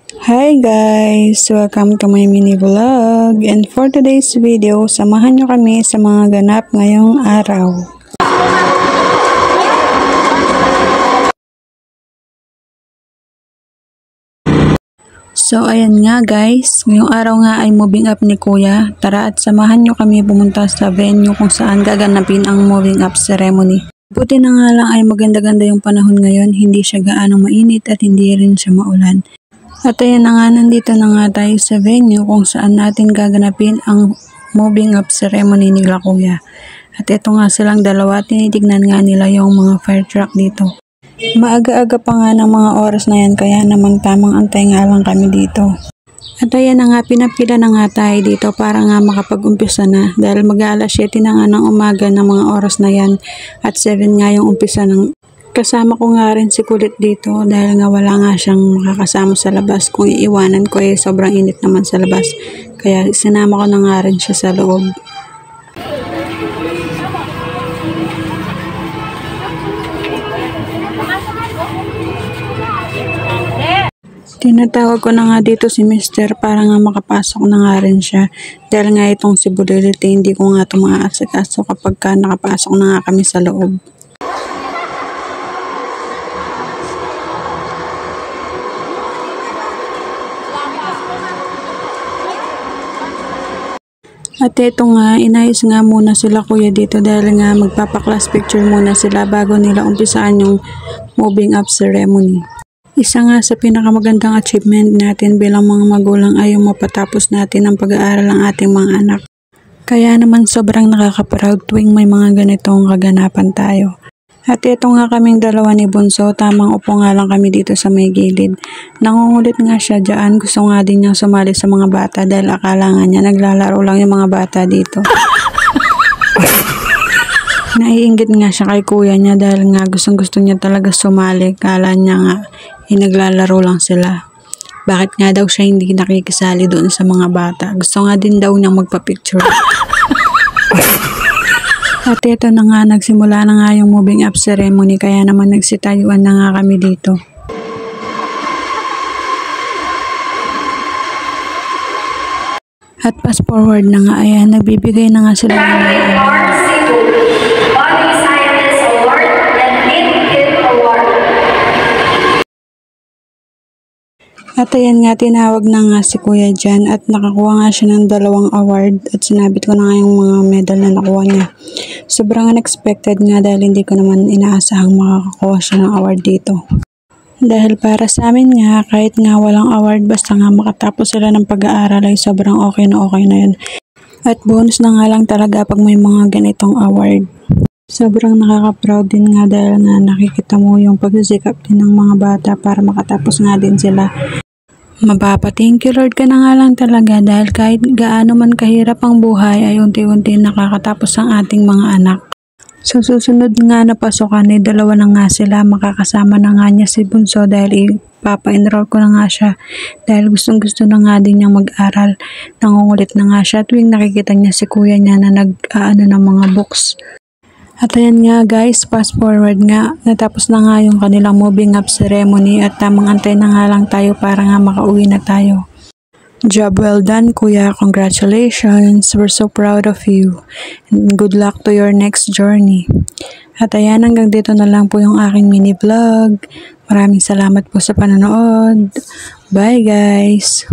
Hi guys! Welcome to my mini vlog, and for today's video, samahan nyo kami sa mga ganap ngayong araw. So ayan nga guys, ngayong araw nga ay moving up ni Kuya. Tara at samahan nyo kami pumunta sa venue kung saan gaganapin ang moving up ceremony. Buti na nga lang ay maganda-ganda yung panahon ngayon, hindi siya gaano mainit at hindi rin siya maulan. At ayan na nga, nandito na nga tayo sa venue kung saan natin gaganapin ang moving up ceremony nila Kuya. At ito nga silang dalawa, tinitignan nga nila yung mga fire truck dito. Maaga-aga pa nga ng mga oras na yan, kaya naman tamang antay nga lang kami dito. At ayan na nga, pinapila na nga tayo dito para nga makapag-umpisa na dahil mag-aalas 7 na nga ng umaga ng mga oras na yan at 7 nga yung umpisa ng. Kasama ko nga rin si Kulit dito dahil nga wala nga siyang makakasama sa labas. Kung iiwanan ko sobrang init naman sa labas. Kaya sinama ko na nga rin siya sa loob. Tinatawag ko na nga dito si Mr. para nga makapasok na nga rin siya. Dahil nga itong si Bulilit hindi ko nga ito maaasikaso kapag ka nakapasok na nga kami sa loob. At ito nga, inayos nga muna sila Kuya dito dahil nga magpapa-class picture muna sila bago nila umpisaan yung moving up ceremony. Isa nga sa pinakamagandang achievement natin bilang mga magulang ay yung mapatapos natin ang pag-aaral ng ating mga anak. Kaya naman sobrang nakaka-proud tuwing may mga ganitong kaganapan tayo. At ito nga kaming dalawa ni Bunso, tamang upo nga lang kami dito sa may gilid. Nangungulit nga siya dyan, gusto nga din niyang sumali sa mga bata dahil akala nga niya naglalaro lang yung mga bata dito. Naiinggit nga siya kay kuya niya dahil nga gustong-gusto niya talaga sumali. Kala niya nga naglalaro lang sila. Bakit nga daw siya hindi nakikisali doon sa mga bata? Gusto nga din daw niyang magpa-picture. At ito na nga, nagsimula na nga yung moving up ceremony kaya naman nagsitayuan na nga kami dito. At fast forward na nga, ayan, nagbibigay na nga sila ng At ayan nga, tinawag na nga si Kuya dyan at nakakuha nga siya ng 2 award at sinabit ko na nga yung mga medal na nakuha niya. Sobrang unexpected nga dahil hindi ko naman inaasahang makakakuha siya ng award dito. Dahil para sa amin nga, kahit nga walang award, basta nga makatapos sila ng pag-aaral ay sobrang okay na yun. At bonus na nga lang talaga pag may mga ganitong award. Sobrang nakaka-proud din nga dahil nga nakikita mo yung pagsisikap din ng mga bata para makatapos nga din sila. Thank you Lord ka na nga lang talaga dahil kahit gaano man kahirap ang buhay ay unti-unti nakakatapos ang ating mga anak. So susunod nga na pasukan ay 2 na nga sila, makakasama na nga niya si Bunso dahil ipapa-enroll ko na nga siya dahil gustong-gusto na nga din niyang mag-aral. Nangungulit na nga siya tuwing nakikita niya si kuya niya na nag-aano ng mga books. At ayan nga guys, fast forward nga, natapos na nga yung kanilang moving up ceremony at tamang antay na nga lang tayo para nga makauwi na tayo. Job well done Kuya, congratulations, we're so proud of you and good luck to your next journey. At ayan, hanggang dito na lang po yung aking mini vlog. Maraming salamat po sa panonood. Bye guys!